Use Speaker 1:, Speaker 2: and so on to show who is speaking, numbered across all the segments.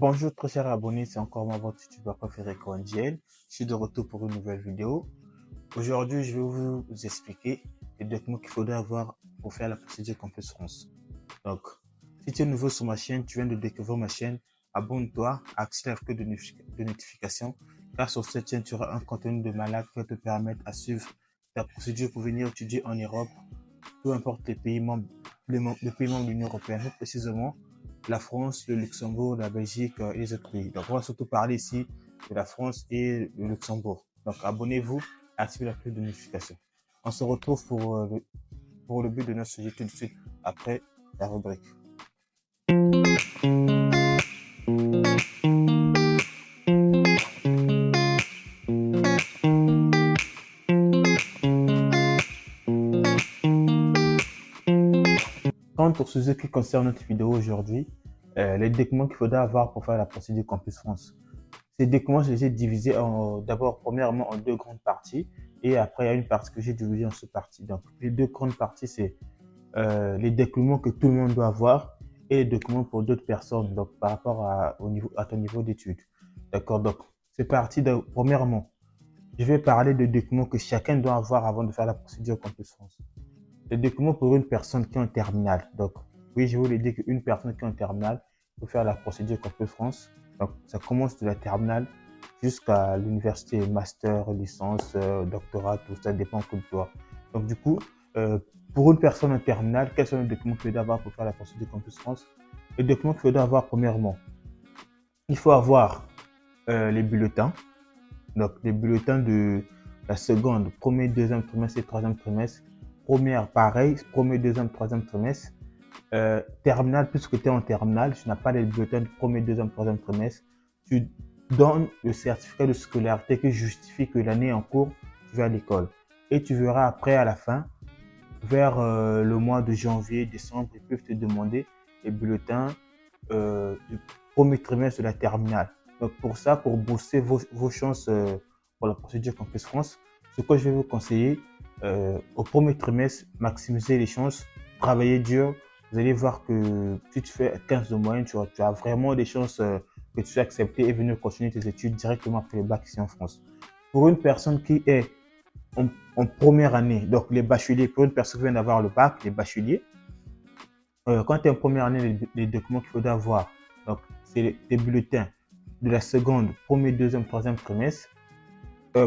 Speaker 1: Bonjour très chers abonnés, c'est encore moi votre youtubeur préféré KoNGL. Je suis de retour pour une nouvelle vidéo. Aujourd'hui, je vais vous expliquer les documents qu'il faudrait avoir pour faire la procédure Campus France. Donc, si tu es nouveau sur ma chaîne, tu viens de découvrir ma chaîne, abonne-toi, active la cloche de notification, car sur cette chaîne, tu auras un contenu de malade qui va te permettre à suivre ta procédure pour venir étudier en Europe, peu importe les pays membres, les pays membres de l'Union européenne, plus précisément la France, le Luxembourg, la Belgique et les autres pays. Donc, on va surtout parler ici de la France et le Luxembourg. Donc, abonnez-vous, activez la cloche de notification. On se retrouve pour le but de notre sujet tout de suite après la rubrique. Quant au sujet qui concerne notre vidéo aujourd'hui, les documents qu'il faudra avoir pour faire la procédure Campus France. Ces documents, je les ai divisés d'abord, premièrement, en deux grandes parties, et après, il y a une partie que j'ai divisée en sous-parties. Donc, les deux grandes parties, c'est les documents que tout le monde doit avoir et les documents pour d'autres personnes, donc par rapport à ton niveau d'études. D'accord, donc c'est parti. Premièrement, je vais parler de documents que chacun doit avoir avant de faire la procédure Campus France. Les documents pour une personne qui est en terminale. Donc, oui, je vous l'ai dit qu'une personne qui est en terminale peut faire la procédure Campus France. Donc, ça commence de la terminale jusqu'à l'université, master, licence, doctorat, tout ça dépend que de toi. Donc, du coup, pour une personne en terminale, quels sont les documents qu'il faut avoir pour faire la procédure Campus France? Les documents qu'il faut avoir, premièrement, il faut avoir les bulletins. Donc, les bulletins de la seconde, premier, deuxième trimestre et troisième trimestre. Première, pareil, premier, deuxième, troisième trimestre. Terminale, puisque tu es en terminale, tu n'as pas les bulletins du premier, deuxième, troisième trimestre. Tu donnes le certificat de scolarité qui justifie que l'année en cours, tu vas à l'école. Et tu verras après, à la fin, vers le mois de janvier, décembre, ils peuvent te demander les bulletins du premier trimestre de la terminale. Donc pour ça, pour booster vos chances pour la procédure Campus France, ce que je vais vous conseiller, au premier trimestre, maximiser les chances, travailler dur. Vous allez voir que si tu fais 15 de moyenne, tu as vraiment des chances que tu sois accepté et venir continuer tes études directement après le bac ici en France. Pour une personne qui est en première année, donc les bacheliers, pour une personne qui vient d'avoir le bac, les bacheliers, quand tu es en première année, les documents qu'il faut avoir, donc c'est les bulletins de la seconde, premier, deuxième, troisième trimestre.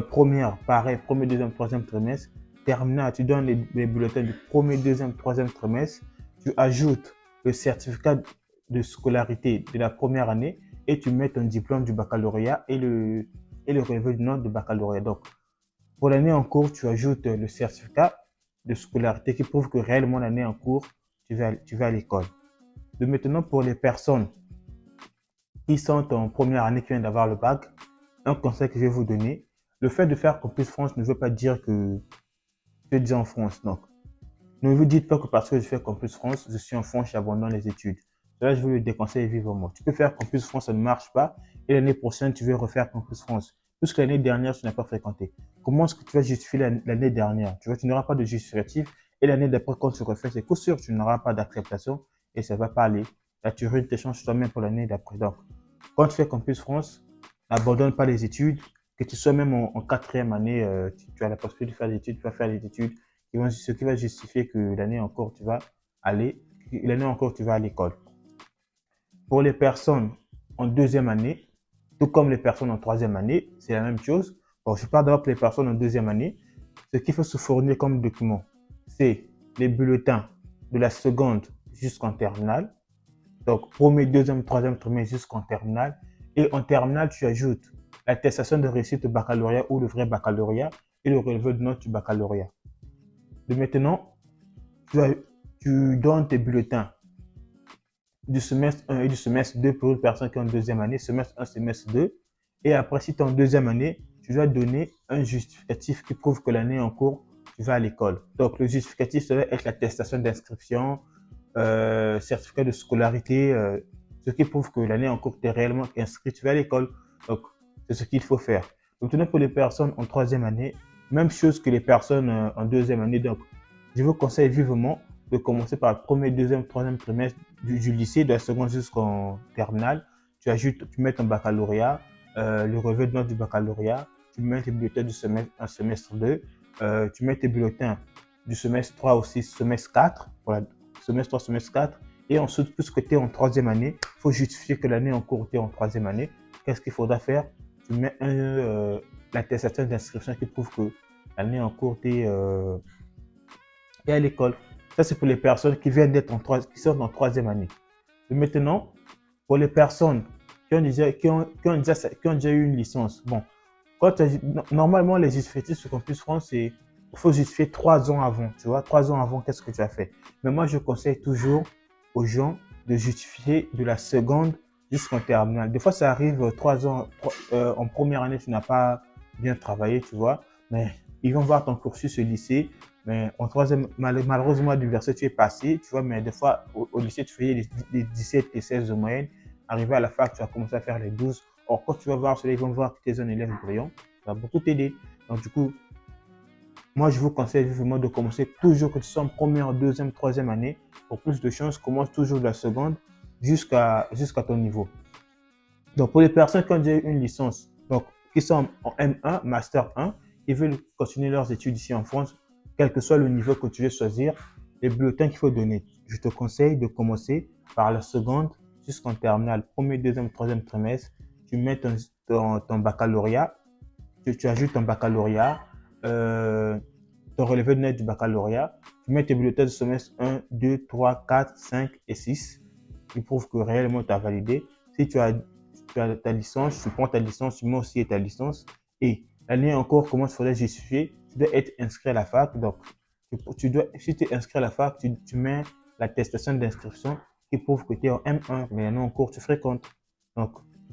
Speaker 1: Première, pareil, premier, deuxième, troisième trimestre. Terminale, tu donnes les bulletins du premier, deuxième, troisième trimestre. Tu ajoutes le certificat de scolarité de la première année et tu mets ton diplôme du baccalauréat et le relevé de notes de baccalauréat. Donc, pour l'année en cours, tu ajoutes le certificat de scolarité qui prouve que réellement l'année en cours, tu vas à l'école. De maintenant, pour les personnes qui sont en première année, qui viennent d'avoir le bac, un conseil que je vais vous donner, le fait de faire Campus France ne veut pas dire que tu es déjà en France. Donc, ne vous dites pas que parce que je fais Campus France, je suis en France, j'abandonne les études. Cela, je vous le déconseille vivement. Tu peux faire Campus France, ça ne marche pas, et l'année prochaine, tu veux refaire Campus France. Puisque l'année dernière, tu n'as pas fréquenté. Comment est-ce que tu vas justifier l'année dernière? Tu vois, tu n'auras pas de justificatif, et l'année d'après, quand tu refais, c'est coup sûr, tu n'auras pas d'acceptation, et ça ne va pas aller. Là, tu ruines tes chances toi-même pour l'année d'après. Donc, quand tu fais Campus France, n'abandonne pas les études, que tu sois même en quatrième année, tu as la possibilité de faire des études, tu vas faire les études, ce qui va justifier que l'année encore tu vas à l'école. Pour les personnes en deuxième année, tout comme les personnes en troisième année, c'est la même chose. Bon, je parle d'abord pour les personnes en deuxième année. Ce qu'il faut se fournir comme document, c'est les bulletins de la seconde jusqu'en terminale. Donc, premier, deuxième, troisième trimestre jusqu'en terminale. Et en terminale, tu ajoutes l'attestation de réussite au baccalauréat ou le vrai baccalauréat et le relevé de notes du baccalauréat. De maintenant, tu donnes tes bulletins du semestre 1 et du semestre 2 pour une personne qui est en deuxième année, semestre 1, semestre 2. Et après, si tu es en deuxième année, tu dois donner un justificatif qui prouve que l'année en cours, tu vas à l'école. Donc, le justificatif, ça va être l'attestation d'inscription, certificat de scolarité, ce qui prouve que l'année en cours, tu es réellement inscrit, tu vas à l'école. Donc, c'est ce qu'il faut faire. Donc, maintenant, pour les personnes en troisième année, même chose que les personnes en deuxième année. Donc, je vous conseille vivement de commencer par le premier, deuxième, troisième trimestre du lycée, de la seconde jusqu'en terminale. tu mets ton baccalauréat, le relevé de notes du baccalauréat, tu mets tes bulletins du semestre 1, semestre 2, tu mets tes bulletins du semestre 3 aussi, semestre 4, voilà, semestre 3, semestre 4, et ensuite, puisque tu es en troisième année, il faut justifier que l'année en cours, tu es en troisième année. Qu'est-ce qu'il faudra faire? Tu mets l'attestation d'inscription qui prouve que l'année en cours, tu es à l'école. Ça, c'est pour les personnes qui viennent qui sont en troisième année. Et maintenant, pour les personnes qui ont déjà eu une licence, bon, normalement, les justificatifs sur Campus France, il faut justifier 3 ans avant. Tu vois, 3 ans avant, qu'est-ce que tu as fait? Mais moi, je conseille toujours aux gens de justifier de la seconde jusqu'en terminale. Des fois, ça arrive 3 ans, en première année, tu n'as pas bien travaillé, tu vois, mais ils vont voir ton cursus au lycée. Mais en troisième, malheureusement, à l'université, tu es passé, tu vois, mais des fois, au lycée, tu faisais les 17 et 16 de moyenne. Arrivé à la fac, tu as commencé à faire les 12. Or, quand tu vas voir cela, ils vont voir que tu es un élève brillant. Ça va beaucoup t'aider. Donc, du coup, moi, je vous conseille vivement de commencer toujours, que tu sois en première, deuxième, troisième année. Pour plus de chances, commence toujours de la seconde jusqu'à ton niveau. Donc, pour les personnes qui ont déjà une licence, donc, qui sont en M1, Master 1, ils veulent continuer leurs études ici en France, quel que soit le niveau que tu veux choisir, les bulletins qu'il faut donner. Je te conseille de commencer par la seconde jusqu'en terminale, premier, deuxième, troisième trimestre. Tu mets ton baccalauréat, tu ajoutes ton baccalauréat, ton relevé de notes du baccalauréat, tu mets tes bulletins de semestre 1, 2, 3, 4, 5 et 6. Ils prouvent que réellement tu as validé. Si tu as ta licence, tu prends ta licence, tu mets aussi ta licence. Et l'année encore, comment il faudrait justifier? Tu dois être inscrit à la fac. Donc, si tu es inscrit à la fac, tu mets l'attestation d'inscription qui prouve que tu es en M1, mais l'année en cours, tu fréquentes. Donc,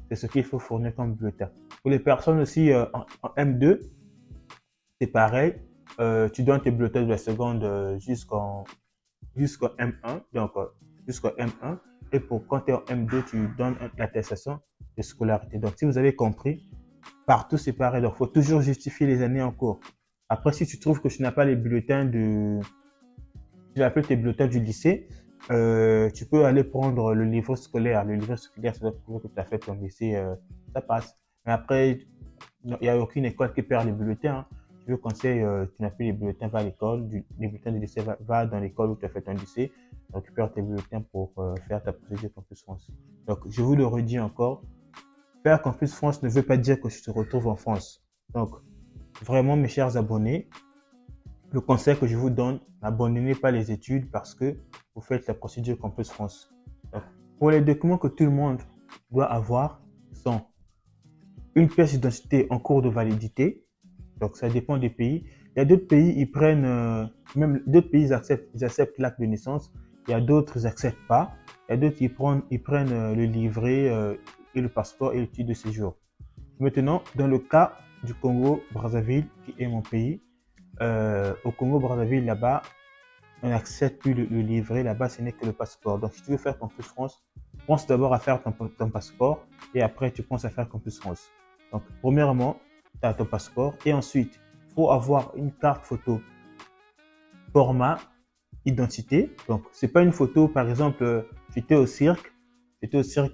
Speaker 1: c'est ce qu'il faut fournir comme bulletin. Pour les personnes aussi en M2, c'est pareil. Tu donnes tes bulletins de la seconde jusqu'en M1. Donc, jusqu'en M1. Et quand tu es en M2, tu donnes l'attestation de scolarité. Donc, si vous avez compris, partout c'est pareil. Donc, il faut toujours justifier les années en cours. Après, si tu trouves que tu n'as pas les bulletins tu vas appeler tes bulletins du lycée, tu peux aller prendre le livre scolaire. Le livre scolaire, ça doit prouver que tu as fait ton lycée, ça passe. Mais après, il n'y a aucune école qui perd les bulletins. Hein. Je vous conseille, tu n'as plus les bulletins, va à l'école. Les bulletins du lycée, va dans l'école où tu as fait ton lycée. Récupère tes bulletins pour faire ta procédure Campus France. Donc, je vous le redis encore, faire Campus France ne veut pas dire que tu te retrouves en France. Donc, vraiment, mes chers abonnés, le conseil que je vous donne, n'abandonnez pas les études parce que vous faites la procédure Campus France. Donc, pour les documents que tout le monde doit avoir, sont une pièce d'identité en cours de validité. Donc, ça dépend des pays. Il y a d'autres pays, ils prennent, même d'autres pays, ils acceptent l'acte de naissance. Il y a d'autres, ils n'acceptent pas. Il y a d'autres, ils prennent le livret et le passeport et le titre de séjour. Maintenant, dans le cas du Congo-Brazzaville, qui est mon pays, au Congo-Brazzaville, là-bas, on n'accepte plus le livret. Là-bas, ce n'est que le passeport. Donc, si tu veux faire Campus France, pense d'abord à faire ton passeport et après, tu penses à faire Campus France. Donc, premièrement, tu as ton passeport et ensuite, il faut avoir une carte photo format identité. Donc, c'est pas une photo, par exemple, j'étais au cirque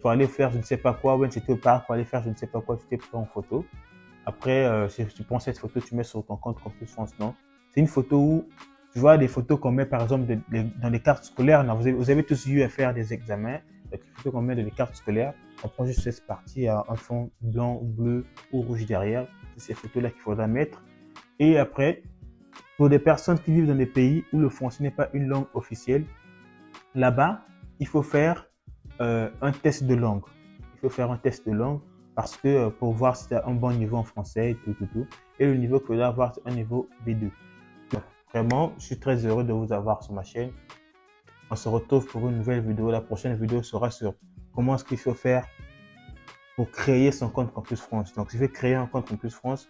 Speaker 1: pour aller faire je ne sais pas quoi, ou j'étais au parc pour aller faire je ne sais pas quoi, tu t'es pris en photo. Après, si tu prends cette photo, tu mets sur ton compte Campus France, non. C'est une photo où, tu vois, des photos qu'on met par exemple dans les cartes scolaires. Non, vous avez tous eu à faire des examens. Donc, les photos qu'on met dans les cartes scolaires, on prend juste cette partie à un fond blanc, bleu ou rouge derrière. C'est ces photos-là qu'il faudra mettre. Et après, pour des personnes qui vivent dans des pays où le français n'est pas une langue officielle, là-bas, il faut faire un test de langue. Il faut faire un test de langue parce que pour voir si tu as un bon niveau en français et tout. Et le niveau qu'il faudra avoir, c'est un niveau B2. Donc, vraiment, je suis très heureux de vous avoir sur ma chaîne. On se retrouve pour une nouvelle vidéo. La prochaine vidéo sera sur comment est-ce qu'il faut faire pour créer son compte Campus France. Donc, je vais créer un compte Campus France.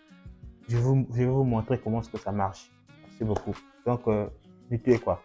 Speaker 1: Je vais vous montrer comment est-ce que ça marche. Merci beaucoup. Donc, dites quoi.